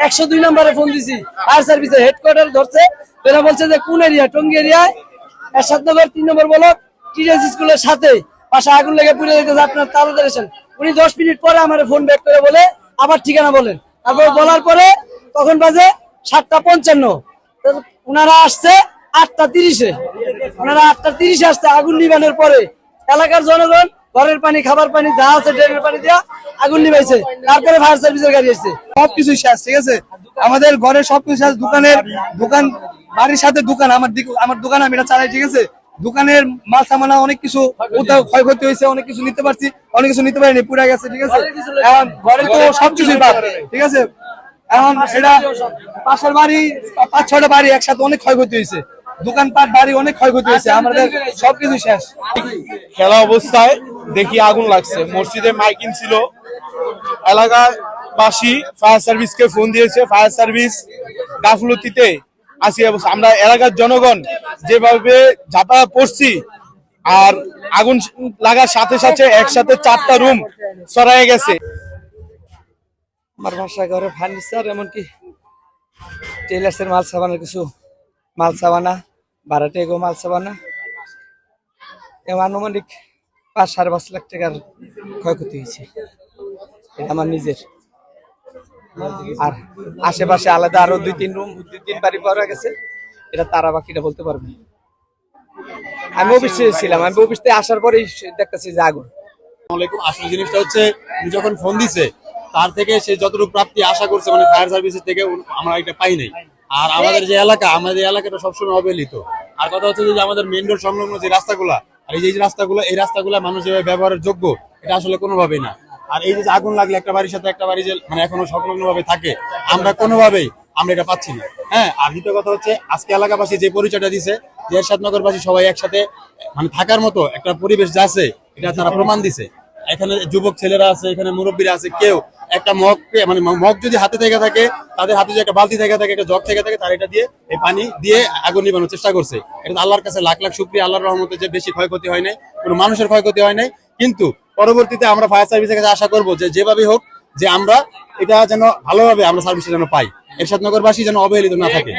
102 নম্বরে ফোন দিছি, ফায়ার সার্ভিসের হেডকোয়ার্টার ধরছে। এরা বলছে যে কোন এরিয়া, টঙ্গী এরিয়ায় এরশাদনগর 3 নম্বর ব্লক টিএস স্কুলের সাথে পাশে আগুন লেগে পুড়ে যেতেছে, আপনার তাড়াতাড়ি আসেন। উনি 10 মিনিট পরে আমার ফোন ব্যাক করে বলে আবার ঠিকানা বলেন। তারপর বলার পরে তখন বাজে 7:55, ওনারা আসছে 8:30-এ। ওনারা 8:30-এ আসছে আগুন নিবানোর পরে। এলাকার জনগণ ঘরের পানি, খাবার পানি যা আছে ড্রেনের পানি দিয়া আগুন নিবাইছে। তারপরে ফায়ার সার্ভিসের গাড়ি আসছে। সবকিছু শেষ, ঠিক আছে। আমাদের ঘরের সবকিছু শেষ, দোকান বাড়ির সাথে দোকান, আমার দোকান আমি এটা চালাই, ঠিক আছে। দোকানের মাল সামানা অনেক কিছু ক্ষয়ক্ষতি হয়েছে, অনেক কিছু নিতে পারছি, অনেক কিছু নিতে পারিনি, পুড়ে গেছে, ঠিক আছে। এখন ঘরে তো সবকিছুই বাদ, ঠিক আছে। এখন এটা পাশের বাড়ি 5-6টা বাড়ি একসাথে অনেক ক্ষয়ক্ষতি হয়েছে, দোকানপাট বাড়ি অনেক ক্ষয়ক্ষতি হয়েছে, আমাদের সবকিছু শেষ। খেলা অবস্থায় দেখি আগুন লাগছে, মসজিদে মাইকিং ছিল, এলাকাবাসী ফায়ার সার্ভিসকে ফোন দিয়েছে, ফায়ার সার্ভিস গাফলতিতে আসি অবস্থা। আমরা এলাকার জনগণ যেভাবে ঝাঁপা পড়ছি, আর আগুন লাগার সাথে সাথে একসাথে 4টা রুম ছড়ায় গেছে। আমার বাসা ঘরে ফার্নিচার, এমনকি টেইলার্সের মাল সাবানের কিছু মাল সাবানা, ভাড়াটেগো মাল সাবানা, আনুমানিক 5-5.5 লাখ টাকার ক্ষয়ক্ষতি হয়েছে। এটা আমার নিজের। আর আশেপাশে আলাদা আরো 2-3 বাড়ি পাওয়া গেছে, এটা তারা বাকিটা বলতে পারবে। আমি অফিসে ছিলাম, আমি অফিস থেকে আসার পরেই দেখতেছি যে আগুন। আসলে জিনিসটা হচ্ছে যখন ফোন দিছে তার থেকে সে যতটুকু প্রাপ্তি আশা করছে, মানে ফায়ার সার্ভিসের থেকে আমরা এটা পাই নাই। আর আমাদের যে এলাকা, আমাদের এলাকাটা সবসময় অবহেলিত। আর কথা হচ্ছে যে আমাদের মেইন রোড সংলগ্ন যে রাস্তাগুলা, আর এই যে রাস্তাগুলো, এই রাস্তাগুলো মানুষ যেভাবে ব্যবহারের যোগ্য, এটা আসলে কোনোভাবেই না। আর এই যে আগুন লাগলে একটা বাড়ির সাথে একটা বাড়ি যে মানে এখনো সংলগ্ন ভাবে থাকে, আমরা কোনোভাবেই আমরা এটা পাচ্ছি না। হ্যাঁ, আর দ্বিতীয় কথা হচ্ছে আজকে এলাকাবাসী যে পরিচয়টা দিছে যে এরশাদনগরবাসী সবাই একসাথে মানে থাকার মতো একটা পরিবেশ যা আছে, এটা তারা প্রমাণ দিছে। এখানে যুবক ছেলেরা আছে, এখানে মুরব্বীরা আছে, কেউ একটা মগ যদি হাতে থেকে থাকে, তাদের হাতে যদি একটা বালতি থেকে থাকে, একটা জগ থেকে থাকে, তারা এটা দিয়ে এই পানি দিয়ে আগুন নিবানোর চেষ্টা করছে। এটা আল্লাহর কাছে লাখ লাখ শুকরিয়া, আল্লাহর রহমতে যে বেশি ক্ষয়ক্ষতি হয় নাই, কোনো মানুষের ক্ষয়ক্ষতি হয় নাই। কিন্তু পরবর্তীতে আমরা ফায়ার সার্ভিসের কাছে আশা করবো যে যেভাবে হোক যে আমরা এটা যেন ভালোভাবে আমরা সার্ভিসটা যেন পাই, এরশাদনগরবাসী যেন অবহেলিত না থাকে।